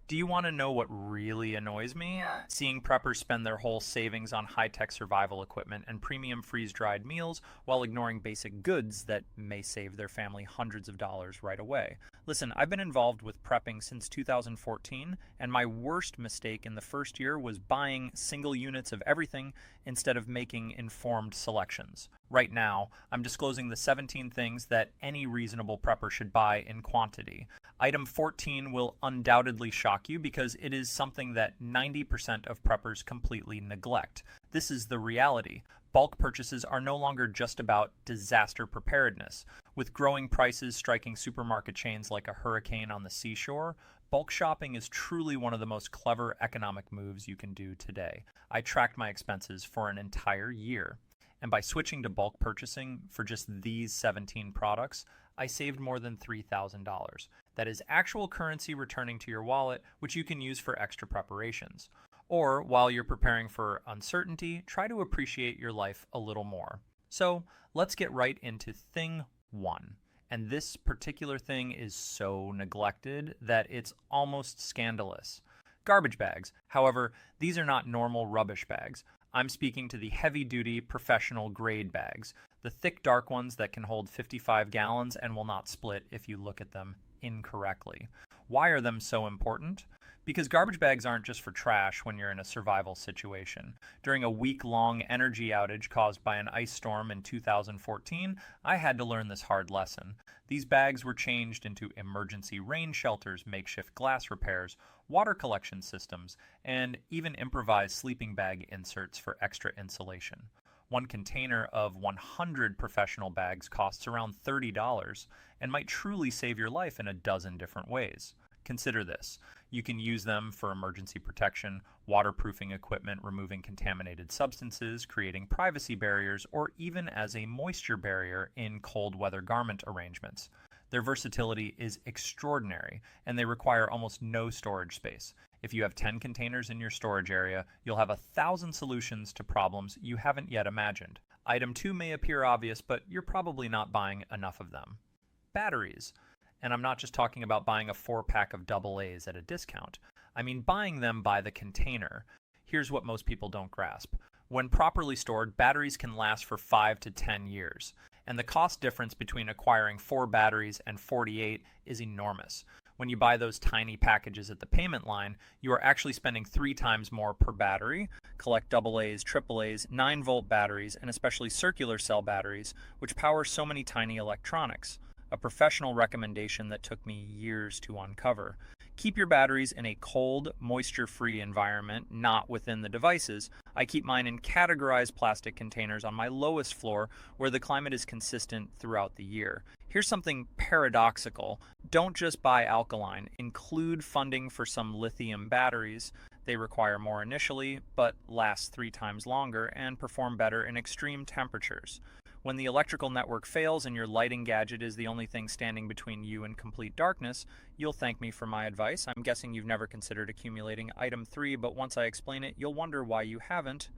Do you want to know what really annoys me? Seeing preppers spend their whole savings on high tech survival equipment and premium freeze dried meals while ignoring basic goods that may save their family hundreds of dollars right away. Listen, I've been involved with prepping since 2014, and my worst mistake in the first year was buying single units of everything instead of making informed selections. Right now, I'm disclosing the 17 things that any reasonable prepper should buy in quantity. Item 14 will undoubtedly shock you because it is something that 90% of preppers completely neglect. This is the reality. Bulk purchases are no longer just about disaster preparedness. With growing prices striking supermarket chains like a hurricane on the seashore, bulk shopping is truly one of the most clever economic moves you can do today. I tracked my expenses for an entire year, and by switching to bulk purchasing for just these 17 products, I saved more than $3,000. That is actual currency returning to your wallet, which you can use for extra preparations. Or, while you're preparing for uncertainty, try to appreciate your life a little more. So, let's get right into thing one. And this particular thing is so neglected that it's almost scandalous. Garbage bags. However, these are not normal rubbish bags. I'm speaking to the heavy-duty professional grade bags, the thick dark ones that can hold 55 gallons and will not split if you look at them incorrectly. Why are them so important? Because garbage bags aren't just for trash when you're in a survival situation. During a week-long energy outage caused by an ice storm in 2014, I had to learn this hard lesson. These bags were changed into emergency rain shelters, makeshift glass repairs, water collection systems, and even improvised sleeping bag inserts for extra insulation. One container of 100 professional bags costs around $30 and might truly save your life in a dozen different ways. Consider this. You can use them for emergency protection, waterproofing equipment, removing contaminated substances, creating privacy barriers, or even as a moisture barrier in cold weather garment arrangements. Their versatility is extraordinary, and they require almost no storage space. If you have 10 containers in your storage area, you'll have 1,000 solutions to problems you haven't yet imagined. Item 2 may appear obvious, but you're probably not buying enough of them. Batteries. And I'm not just talking about buying a 4-pack of AA's at a discount. I mean buying them by the container. Here's what most people don't grasp. When properly stored, batteries can last for 5 to 10 years. And the cost difference between acquiring 4 batteries and 48 is enormous. When you buy those tiny packages at the payment line, you are actually spending 3 times more per battery. Collect AA's, AAA's, 9-volt batteries, and especially circular cell batteries, which power so many tiny electronics. A professional recommendation that took me years to uncover. Keep your batteries in a cold, moisture-free environment, not within the devices. I keep mine in categorized plastic containers on my lowest floor where the climate is consistent throughout the year. Here's something paradoxical. Don't just buy alkaline. Include funding for some lithium batteries. They require more initially, but last 3 times longer and perform better in extreme temperatures. When the electrical network fails and your lighting gadget is the only thing standing between you and complete darkness, you'll thank me for my advice. I'm guessing you've never considered accumulating item 3, but once I explain it, you'll wonder why you haven't.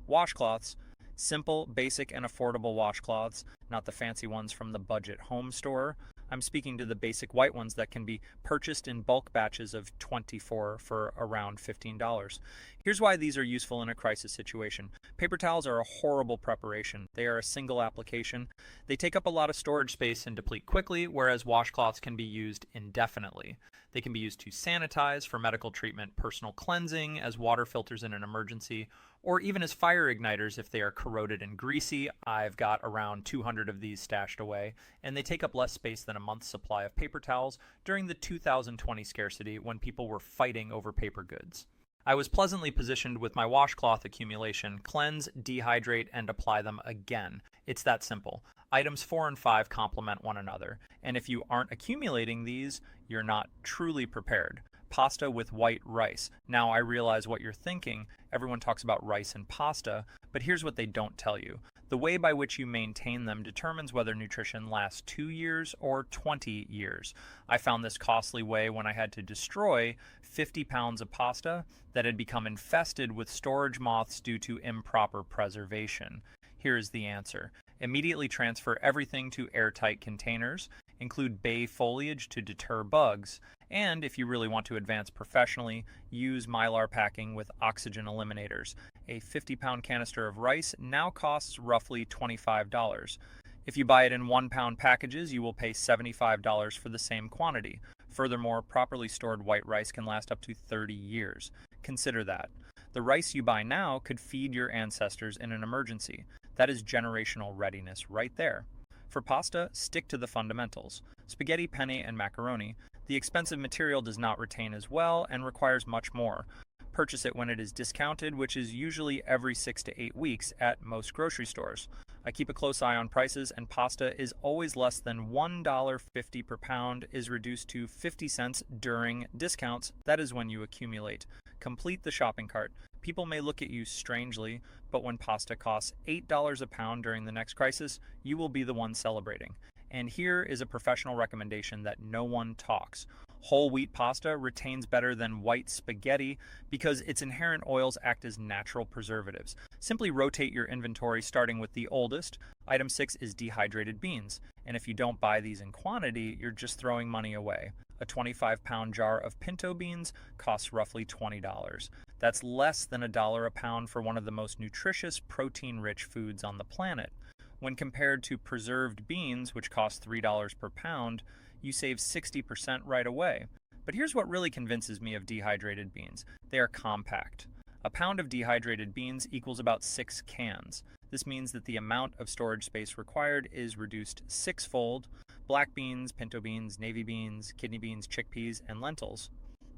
Washcloths. Simple, basic, and affordable washcloths, not the fancy ones from the budget home store. I'm speaking to the basic white ones that can be purchased in bulk batches of 24 for around $15. Here's why these are useful in a crisis situation. Paper towels are a horrible preparation. They are a single application. They take up a lot of storage space and deplete quickly, whereas washcloths can be used indefinitely. They can be used to sanitize, for medical treatment, personal cleansing, as water filters in an emergency, or even as fire igniters if they are corroded and greasy. I've got around 200 of these stashed away, and they take up less space than a month's supply of paper towels during the 2020 scarcity when people were fighting over paper goods. I was pleasantly positioned with my washcloth accumulation. Cleanse, dehydrate, and apply them again. It's that simple. Items 4 and 5 complement one another, and if you aren't accumulating these, you're not truly prepared. Pasta with white rice. Now I realize what you're thinking. Everyone talks about rice and pasta, but here's what they don't tell you. The way by which you maintain them determines whether nutrition lasts 2 years or 20 years. I found this costly way when I had to destroy 50 pounds of pasta that had become infested with storage moths due to improper preservation. Here is the answer. Immediately transfer everything to airtight containers, include bay foliage to deter bugs, And if you really want to advance professionally, use Mylar packing with oxygen eliminators. A 50-pound canister of rice now costs roughly $25. If you buy it in 1-pound packages, you will pay $75 for the same quantity. Furthermore, properly stored white rice can last up to 30 years. Consider that. The rice you buy now could feed your ancestors in an emergency. That is generational readiness right there. For pasta, stick to the fundamentals. Spaghetti, penne, and macaroni. The expensive material does not retain as well and requires much more. Purchase it when it is discounted, which is usually every 6 to 8 weeks at most grocery stores. I keep a close eye on prices, and pasta is always less than $1.50 per pound, is reduced to 50 cents during discounts. That is when you accumulate. Complete the shopping cart. People may look at you strangely, but when pasta costs $8 a pound during the next crisis, you will be the one celebrating. And here is a professional recommendation that no one talks. Whole wheat pasta retains better than white spaghetti because its inherent oils act as natural preservatives. Simply rotate your inventory starting with the oldest. Item 6 is dehydrated beans. And if you don't buy these in quantity, you're just throwing money away. A 25-pound jar of pinto beans costs roughly $20. That's less than $1 a pound for one of the most nutritious, protein-rich foods on the planet. When compared to preserved beans, which cost $3 per pound, you save 60% right away. But here's what really convinces me of dehydrated beans. They are compact. A pound of dehydrated beans equals about 6 cans. This means that the amount of storage space required is reduced sixfold. Black beans, pinto beans, navy beans, kidney beans, chickpeas, and lentils.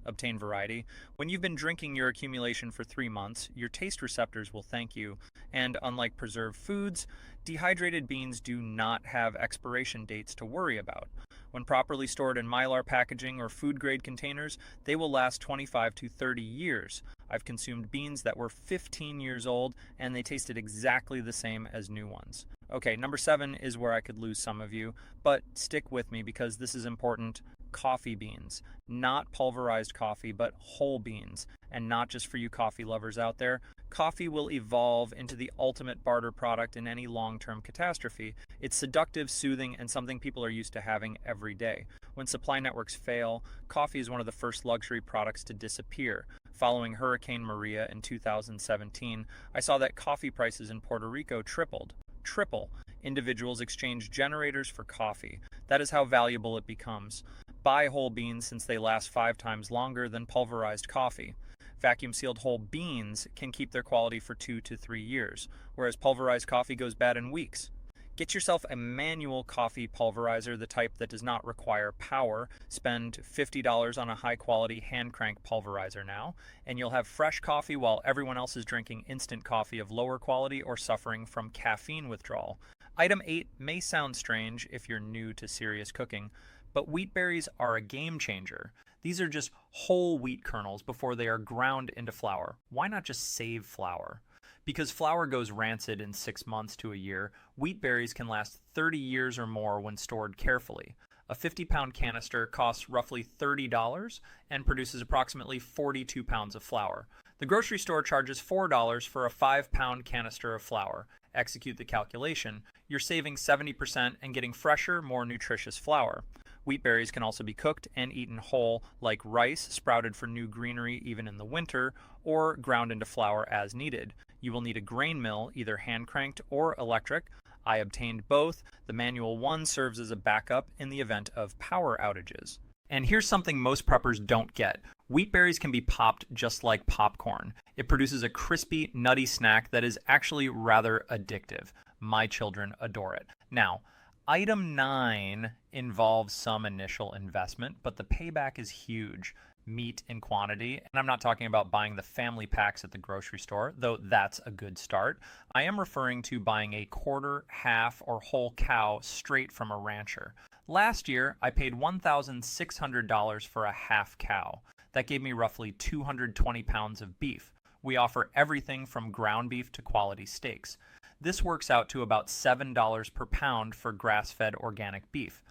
Obtain variety. When you've been drinking your accumulation for 3 months, your taste receptors will thank you. And unlike preserved foods, dehydrated beans do not have expiration dates to worry about. When properly stored in Mylar packaging or food-grade containers, they will last 25 to 30 years. I've consumed beans that were 15 years old, and they tasted exactly the same as new ones. Okay, number 7 is where I could lose some of you, but stick with me because this is important. Coffee beans. Not pulverized coffee, but whole beans. And not just for you coffee lovers out there. Coffee will evolve into the ultimate barter product in any long-term catastrophe. It's seductive, soothing, and something people are used to having every day. When supply networks fail, coffee is one of the first luxury products to disappear. Following Hurricane Maria in 2017, I saw that coffee prices in Puerto Rico tripled. Triple. Individuals exchange generators for coffee. That is how valuable it becomes. Buy whole beans since they last 5 times longer than pulverized coffee. Vacuum-sealed whole beans can keep their quality for 2 to 3 years, whereas pulverized coffee goes bad in weeks. Get yourself a manual coffee pulverizer, the type that does not require power. Spend $50 on a high-quality hand-crank pulverizer now, and you'll have fresh coffee while everyone else is drinking instant coffee of lower quality or suffering from caffeine withdrawal. Item 8 may sound strange if you're new to serious cooking, but wheat berries are a game changer. These are just whole wheat kernels before they are ground into flour. Why not just save flour? Because flour goes rancid in 6 months to a year, wheat berries can last 30 years or more when stored carefully. A 50-pound canister costs roughly $30 and produces approximately 42 pounds of flour. The grocery store charges $4 for a 5-pound canister of flour. Execute the calculation. You're saving 70% and getting fresher, more nutritious flour. Wheat berries can also be cooked and eaten whole, like rice, sprouted for new greenery even in the winter, or ground into flour as needed. You will need a grain mill, either hand-cranked or electric. I obtained both. The manual one serves as a backup in the event of power outages. And here's something most preppers don't get. Wheat berries can be popped just like popcorn. It produces a crispy, nutty snack that is actually rather addictive. My children adore it. Now, item 9 involves some initial investment, but the payback is huge. Meat in quantity, and I'm not talking about buying the family packs at the grocery store, though that's a good start. I am referring to buying a quarter, half, or whole cow straight from a rancher. Last year, I paid $1,600 for a half cow. That gave me roughly 220 pounds of beef. We offer everything from ground beef to quality steaks. This works out to about $7 per pound for grass-fed organic beef.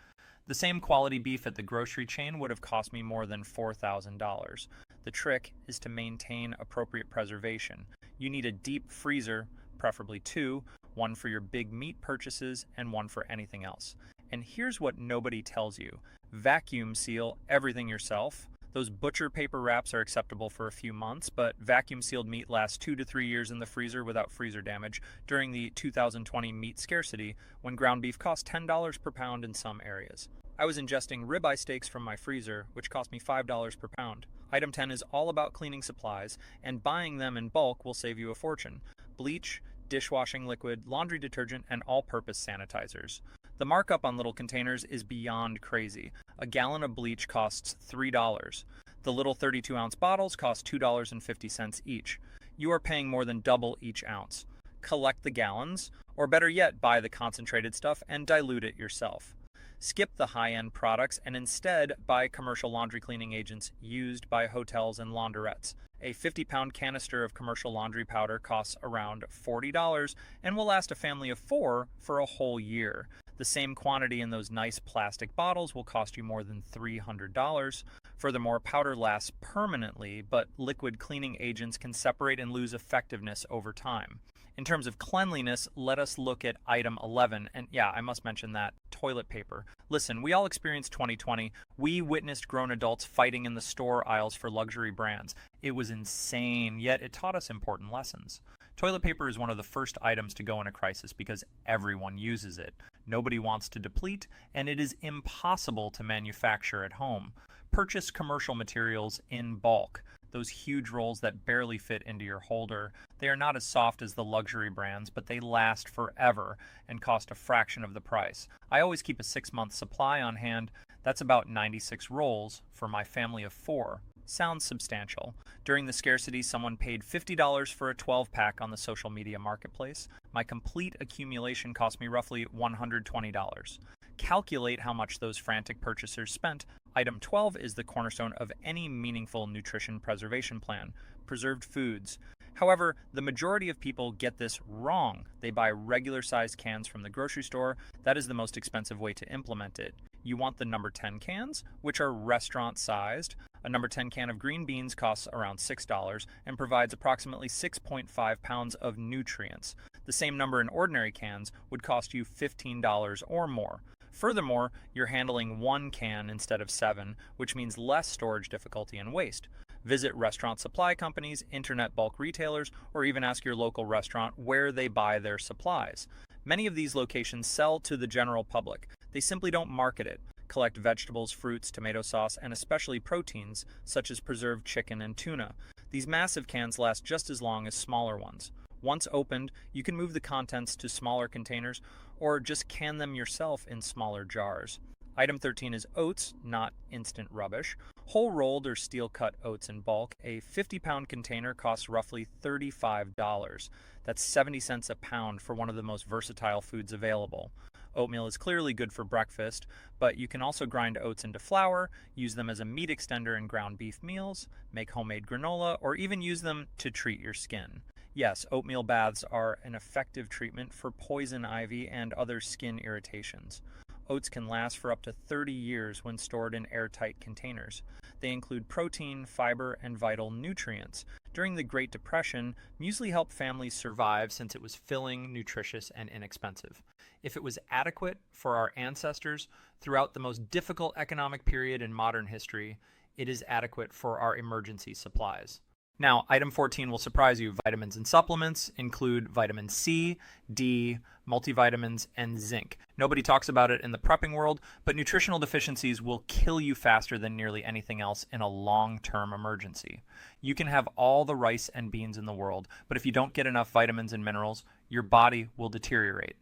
The same quality beef at the grocery chain would have cost me more than $4,000. The trick is to maintain appropriate preservation. You need a deep freezer, preferably 2, one for your big meat purchases and one for anything else. And here's what nobody tells you. Vacuum seal everything yourself. Those butcher paper wraps are acceptable for a few months, but vacuum sealed meat lasts 2 to 3 years in the freezer without freezer damage during the 2020 meat scarcity when ground beef cost $10 per pound in some areas. I was ingesting ribeye steaks from my freezer, which cost me $5 per pound. Item 10 is all about cleaning supplies, and buying them in bulk will save you a fortune. Bleach, dishwashing liquid, laundry detergent, and all-purpose sanitizers. The markup on little containers is beyond crazy. A gallon of bleach costs $3. The little 32-ounce bottles cost $2.50 each. You are paying more than double each ounce. Collect the gallons, or better yet, buy the concentrated stuff and dilute it yourself. Skip the high-end products and instead buy commercial laundry cleaning agents used by hotels and launderettes. A 50-pound canister of commercial laundry powder costs around $40 and will last a family of 4 for a whole year. The same quantity in those nice plastic bottles will cost you more than $300. Furthermore, powder lasts permanently, but liquid cleaning agents can separate and lose effectiveness over time. In terms of cleanliness, let us look at item 11. And yeah, I must mention that toilet paper. Listen, we all experienced 2020. We witnessed grown adults fighting in the store aisles for luxury brands. It was insane, yet it taught us important lessons. Toilet paper is one of the first items to go in a crisis because everyone uses it. Nobody wants to deplete, and it is impossible to manufacture at home. Purchase commercial materials in bulk. Those huge rolls that barely fit into your holder. They are not as soft as the luxury brands, but they last forever and cost a fraction of the price. I always keep a 6-month supply on hand. That's about 96 rolls for my family of 4. Sounds substantial. During the scarcity, someone paid $50 for a 12-pack on the social media marketplace. My complete accumulation cost me roughly $120. Calculate how much those frantic purchasers spent. Item 12 is the cornerstone of any meaningful nutrition preservation plan: preserved foods. However, the majority of people get this wrong. They buy regular-sized cans from the grocery store. That is the most expensive way to implement it. You want the number 10 cans, which are restaurant-sized. A number 10 can of green beans costs around $6 and provides approximately 6.5 pounds of nutrients. The same number in ordinary cans would cost you $15 or more. Furthermore, you're handling 1 can instead of 7, which means less storage difficulty and waste. Visit restaurant supply companies, internet bulk retailers, or even ask your local restaurant where they buy their supplies. Many of these locations sell to the general public. They simply don't market it. Collect vegetables, fruits, tomato sauce, and especially proteins, such as preserved chicken and tuna. These massive cans last just as long as smaller ones. Once opened, you can move the contents to smaller containers or just can them yourself in smaller jars. Item 13 is oats, not instant rubbish. Whole rolled or steel cut oats in bulk. A 50-pound container costs roughly $35. That's 70 cents a pound for one of the most versatile foods available. Oatmeal is clearly good for breakfast, but you can also grind oats into flour, use them as a meat extender in ground beef meals, make homemade granola, or even use them to treat your skin. Yes, oatmeal baths are an effective treatment for poison ivy and other skin irritations. Oats can last for up to 30 years when stored in airtight containers. They include protein, fiber, and vital nutrients. During the Great Depression, muesli helped families survive since it was filling, nutritious, and inexpensive. If it was adequate for our ancestors throughout the most difficult economic period in modern history, it is adequate for our emergency supplies. Now, item 14 will surprise you. Vitamins and supplements include vitamin C, D, multivitamins, and zinc. Nobody talks about it in the prepping world, but nutritional deficiencies will kill you faster than nearly anything else in a long-term emergency. You can have all the rice and beans in the world, but if you don't get enough vitamins and minerals, your body will deteriorate.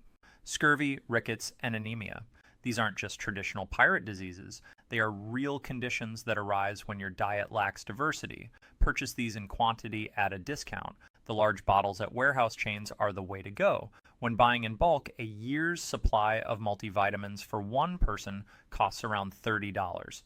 Scurvy, rickets, and anemia. These aren't just traditional pirate diseases. They are real conditions that arise when your diet lacks diversity. Purchase these in quantity at a discount. The large bottles at warehouse chains are the way to go. When buying in bulk, a year's supply of multivitamins for one person costs around $30.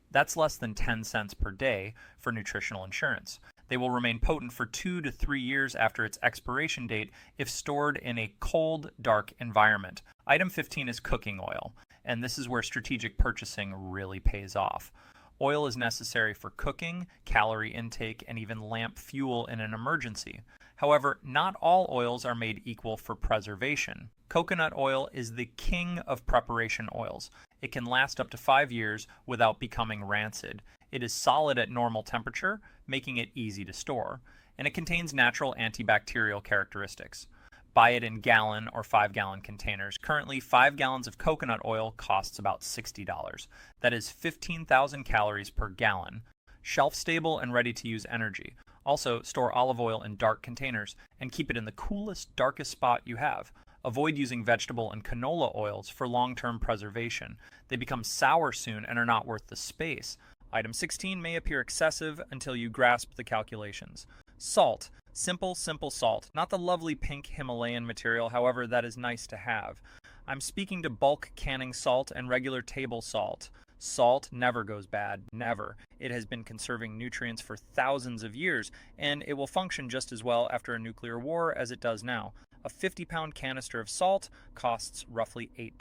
That's less than 10 cents per day for nutritional insurance. They will remain potent for 2 to 3 years after its expiration date if stored in a cold, dark environment. Item 15 is cooking oil, and this is where strategic purchasing really pays off. Oil is necessary for cooking, calorie intake, and even lamp fuel in an emergency. However, not all oils are made equal for preservation. Coconut oil is the king of preparation oils. It can last up to 5 years without becoming rancid. It is solid at normal temperature, making it easy to store, and it contains natural antibacterial characteristics. Buy it in gallon or 5-gallon containers. Currently, 5 gallons of coconut oil costs about $60. That is 15,000 calories per gallon. Shelf stable and ready to use energy. Also, store olive oil in dark containers and keep it in the coolest, darkest spot you have. Avoid using vegetable and canola oils for long-term preservation. They become sour soon and are not worth the space. Item 16 may appear excessive until you grasp the calculations. Salt. Simple, simple salt. Not the lovely pink Himalayan material, however, that is nice to have. I'm speaking to bulk canning salt and regular table salt. Salt never goes bad, never. It has been conserving nutrients for thousands of years, and it will function just as well after a nuclear war as it does now. A 50-pound canister of salt costs roughly $8.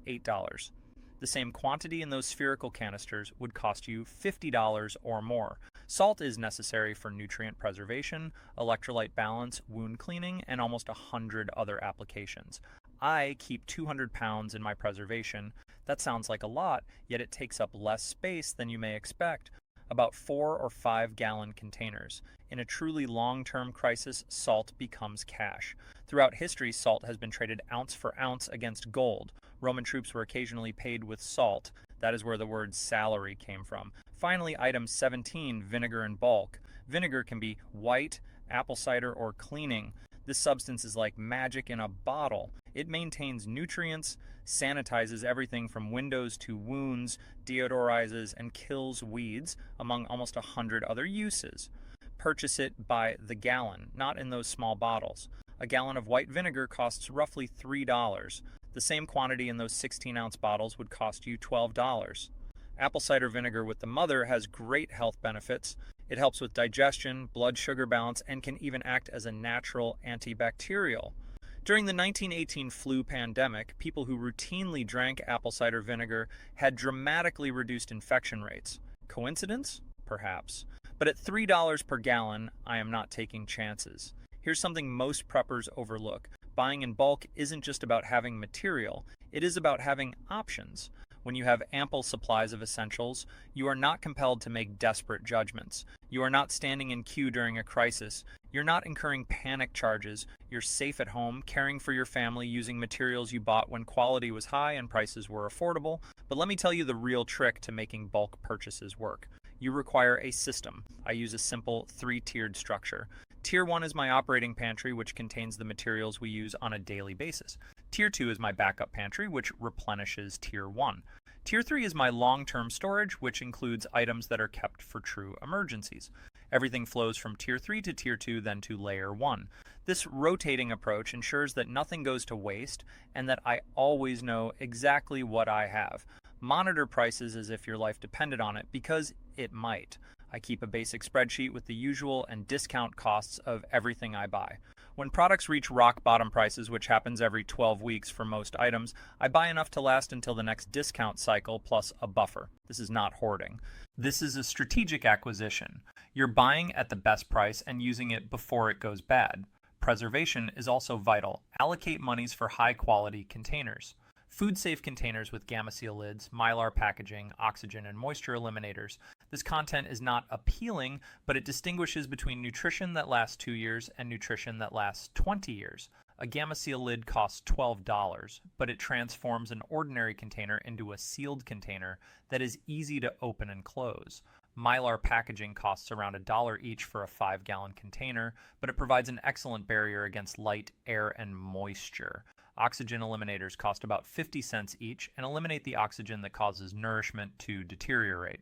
$8. The same quantity in those spherical canisters would cost you $50 or more. Salt is necessary for nutrient preservation, electrolyte balance, wound cleaning, and almost 100 other applications. I keep 200 pounds in my preservation. That sounds like a lot, yet it takes up less space than you may expect. About 4 or 5 gallon containers. In a truly long-term crisis, salt becomes cash. Throughout history, salt has been traded ounce for ounce against gold. Roman troops were occasionally paid with salt. That is where the word salary came from. Finally, item 17, vinegar in bulk. Vinegar can be white, apple cider, or cleaning. This substance is like magic in a bottle. It maintains nutrients, sanitizes everything from windows to wounds, deodorizes, and kills weeds, among almost 100 other uses. Purchase it by the gallon, not in those small bottles. A gallon of white vinegar costs roughly $3. The same quantity in those 16-ounce bottles would cost you $12. Apple cider vinegar with the mother has great health benefits. It helps with digestion, blood sugar balance, and can even act as a natural antibacterial. During the 1918 flu pandemic, people who routinely drank apple cider vinegar had dramatically reduced infection rates. Coincidence? Perhaps. But at $3 per gallon, I am not taking chances. Here's something most preppers overlook. Buying in bulk isn't just about having material, it is about having options. When you have ample supplies of essentials, you are not compelled to make desperate judgments. You are not standing in queue during a crisis. You're not incurring panic charges. You're safe at home, caring for your family using materials you bought when quality was high and prices were affordable. But let me tell you the real trick to making bulk purchases work. You require a system. I use a simple 3-tiered structure. Tier 1 is my operating pantry, which contains the materials we use on a daily basis. Tier 2 is my backup pantry, which replenishes Tier 1. Tier 3 is my long-term storage, which includes items that are kept for true emergencies. Everything flows from Tier 3 to Tier 2, then to Layer 1. This rotating approach ensures that nothing goes to waste and that I always know exactly what I have. Monitor prices as if your life depended on it, because it might. I keep a basic spreadsheet with the usual and discount costs of everything I buy. When products reach rock bottom prices, which happens every 12 weeks for most items, I buy enough to last until the next discount cycle plus a buffer. This is not hoarding. This is a strategic acquisition. You're buying at the best price and using it before it goes bad. Preservation is also vital. Allocate monies for high-quality containers. Food-safe containers with Gamma Seal lids, Mylar packaging, oxygen, and moisture eliminators. This content is not appealing, but it distinguishes between nutrition that lasts 2 years and nutrition that lasts 20 years. A Gamma Seal lid costs $12, but it transforms an ordinary container into a sealed container that is easy to open and close. Mylar packaging costs around $1 each for a 5-gallon container, but it provides an excellent barrier against light, air, and moisture. Oxygen eliminators cost about 50 cents each and eliminate the oxygen that causes nourishment to deteriorate.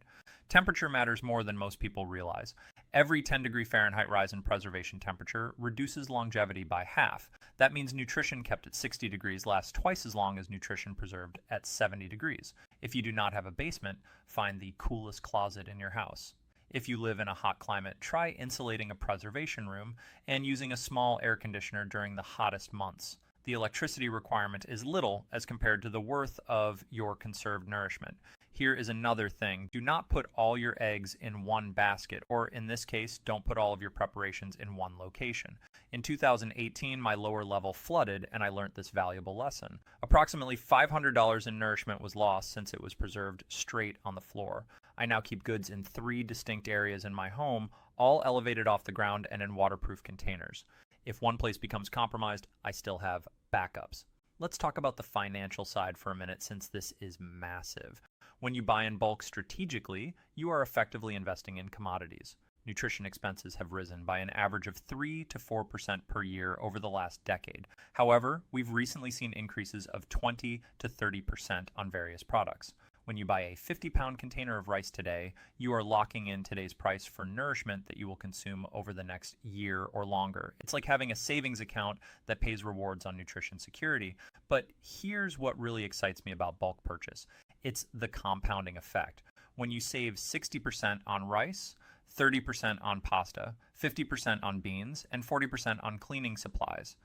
Temperature matters more than most people realize. Every 10-degree Fahrenheit rise in preservation temperature reduces longevity by half. That means nutrition kept at 60 degrees lasts twice as long as nutrition preserved at 70 degrees. If you do not have a basement, find the coolest closet in your house. If you live in a hot climate, try insulating a preservation room and using a small air conditioner during the hottest months. The electricity requirement is little as compared to the worth of your conserved nourishment. Here is another thing. Do not put all your eggs in one basket, or in this case, don't put all of your preparations in one location. In 2018, my lower level flooded, and I learned this valuable lesson. Approximately $500 in nourishment was lost since it was preserved straight on the floor. I now keep goods in 3 distinct areas in my home, all elevated off the ground and in waterproof containers. If one place becomes compromised, I still have backups. Let's talk about the financial side for a minute, since this is massive. When you buy in bulk strategically, you are effectively investing in commodities. Nutrition expenses have risen by an average of 3 to 4% per year over the last decade. However, we've recently seen increases of 20 to 30% on various products. When you buy a 50-pound container of rice today, you are locking in today's price for nourishment that you will consume over the next year or longer. It's like having a savings account that pays rewards on nutrition security. But here's what really excites me about bulk purchase. It's the compounding effect. When you save 60% on rice, 30% on pasta, 50% on beans, and 40% on cleaning supplies,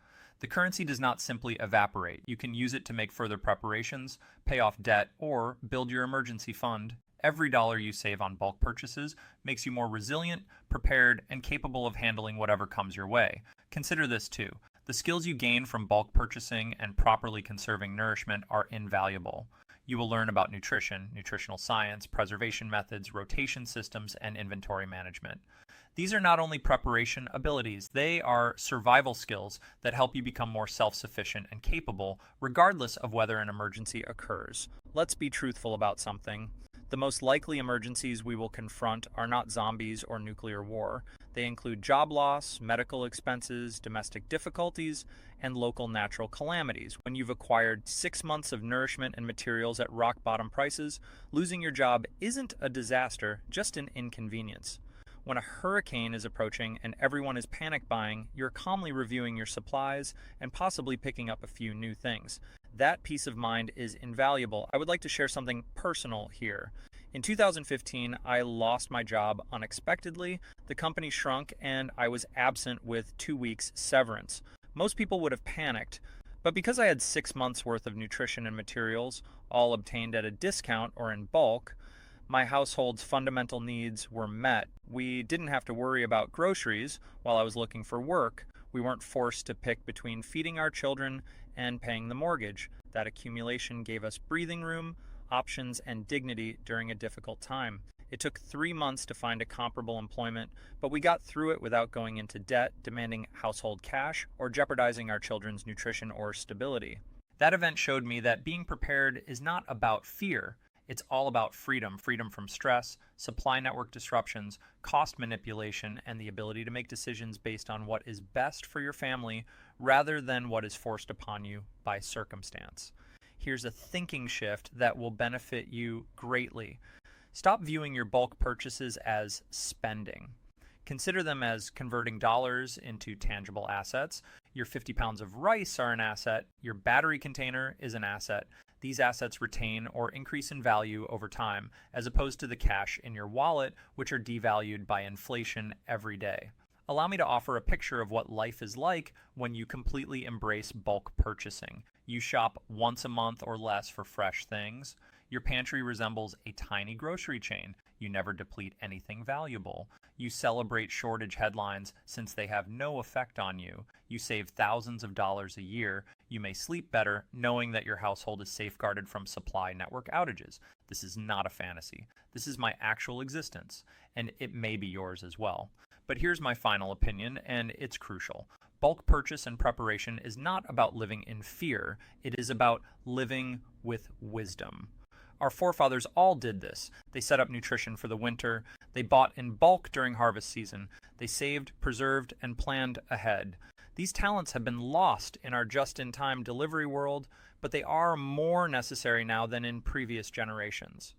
the currency does not simply evaporate. You can use it to make further preparations, pay off debt, or build your emergency fund. Every dollar you save on bulk purchases makes you more resilient, prepared, and capable of handling whatever comes your way. Consider this too. The skills you gain from bulk purchasing and properly conserving nourishment are invaluable. You will learn about nutrition, nutritional science, preservation methods, rotation systems, and inventory management. These are not only preparation abilities, they are survival skills that help you become more self-sufficient and capable, regardless of whether an emergency occurs. Let's be truthful about something. The most likely emergencies we will confront are not zombies or nuclear war. They include job loss, medical expenses, domestic difficulties, and local natural calamities. When you've acquired 6 months of nourishment and materials at rock-bottom prices, losing your job isn't a disaster, just an inconvenience. When a hurricane is approaching and everyone is panic buying, you're calmly reviewing your supplies and possibly picking up a few new things. That peace of mind is invaluable. I would like to share something personal here. In 2015, I lost my job unexpectedly. The company shrunk and I was absent with 2 weeks severance. Most people would have panicked, but because I had 6 months worth of nutrition and materials, all obtained at a discount or in bulk, my household's fundamental needs were met. We didn't have to worry about groceries while I was looking for work. We weren't forced to pick between feeding our children and paying the mortgage. That accumulation gave us breathing room, options, and dignity during a difficult time. It took 3 months to find a comparable employment, but we got through it without going into debt, demanding household cash, or jeopardizing our children's nutrition or stability. That event showed me that being prepared is not about fear. It's all about freedom, freedom from stress, supply network disruptions, cost manipulation, and the ability to make decisions based on what is best for your family rather than what is forced upon you by circumstance. Here's a thinking shift that will benefit you greatly. Stop viewing your bulk purchases as spending. Consider them as converting dollars into tangible assets. Your 50 pounds of rice are an asset. Your battery container is an asset. These assets retain or increase in value over time, as opposed to the cash in your wallet, which are devalued by inflation every day. Allow me to offer a picture of what life is like when you completely embrace bulk purchasing. You shop once a month or less for fresh things. Your pantry resembles a tiny grocery chain. You never deplete anything valuable. You celebrate shortage headlines since they have no effect on you. You save thousands of dollars a year. You may sleep better knowing that your household is safeguarded from supply network outages. This is not a fantasy. This is my actual existence, and it may be yours as well. But here's my final opinion, and it's crucial. Bulk purchase and preparation is not about living in fear. It is about living with wisdom. Our forefathers all did this. They set up nutrition for the winter. They bought in bulk during harvest season. They saved, preserved, and planned ahead. These talents have been lost in our just-in-time delivery world, but they are more necessary now than in previous generations.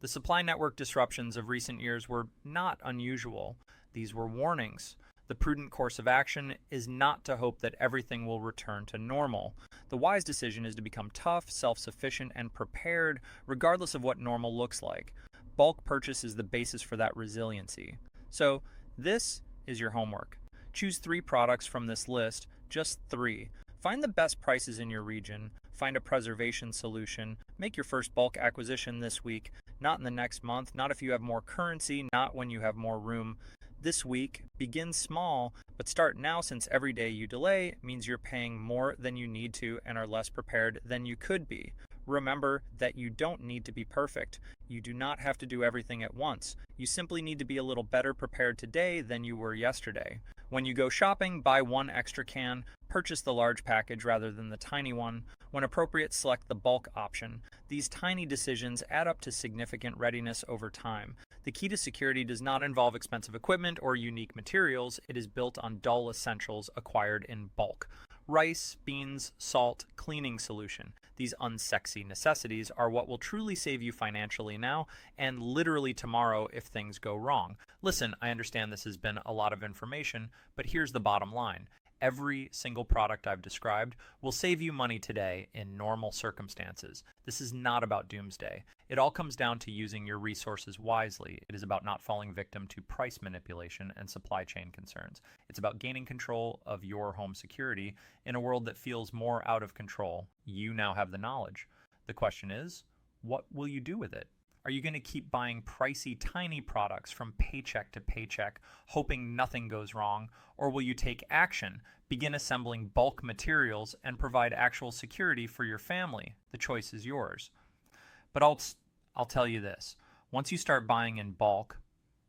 The supply network disruptions of recent years were not unusual. These were warnings. The prudent course of action is not to hope that everything will return to normal. The wise decision is to become tough, self-sufficient, and prepared regardless of what normal looks like. Bulk purchase is the basis for that resiliency. So, this is your homework. Choose 3 products from this list, just 3. Find the best prices in your region, find a preservation solution, make your first bulk acquisition this week. not in the next month, not if you have more currency, not when you have more room. This week, begin small, but start now since every day you delay means you're paying more than you need to and are less prepared than you could be. Remember that you don't need to be perfect. You do not have to do everything at once. You simply need to be a little better prepared today than you were yesterday. When you go shopping, buy one extra can, purchase the large package rather than the tiny one. When appropriate, select the bulk option. These tiny decisions add up to significant readiness over time. The key to security does not involve expensive equipment or unique materials. It is built on dull essentials acquired in bulk. Rice, beans, salt, cleaning solution. These unsexy necessities are what will truly save you financially now and literally tomorrow if things go wrong. Listen, I understand this has been a lot of information, but here's the bottom line. Every single product I've described will save you money today in normal circumstances. This is not about doomsday. It all comes down to using your resources wisely. It is about not falling victim to price manipulation and supply chain concerns. It's about gaining control of your home security in a world that feels more out of control. You now have the knowledge. The question is, what will you do with it? Are you going to keep buying pricey, tiny products from paycheck to paycheck, hoping nothing goes wrong? Or will you take action, begin assembling bulk materials, and provide actual security for your family? The choice is yours. But I'll tell you this. Once you start buying in bulk,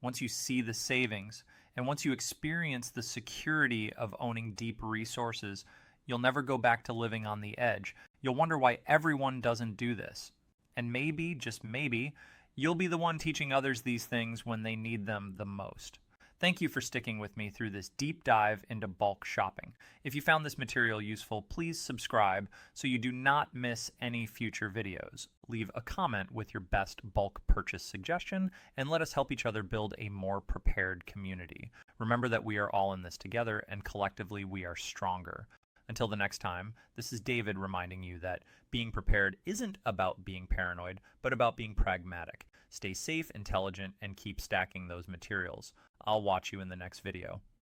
once you see the savings, and once you experience the security of owning deep resources, you'll never go back to living on the edge. You'll wonder why everyone doesn't do this. And maybe, just maybe, you'll be the one teaching others these things when they need them the most. Thank you for sticking with me through this deep dive into bulk shopping. If you found this material useful, please subscribe so you do not miss any future videos. Leave a comment with your best bulk purchase suggestion, and let us help each other build a more prepared community. Remember that we are all in this together, and collectively we are stronger. Until the next time, this is David reminding you that being prepared isn't about being paranoid, but about being pragmatic. Stay safe, intelligent, and keep stacking those materials. I'll watch you in the next video.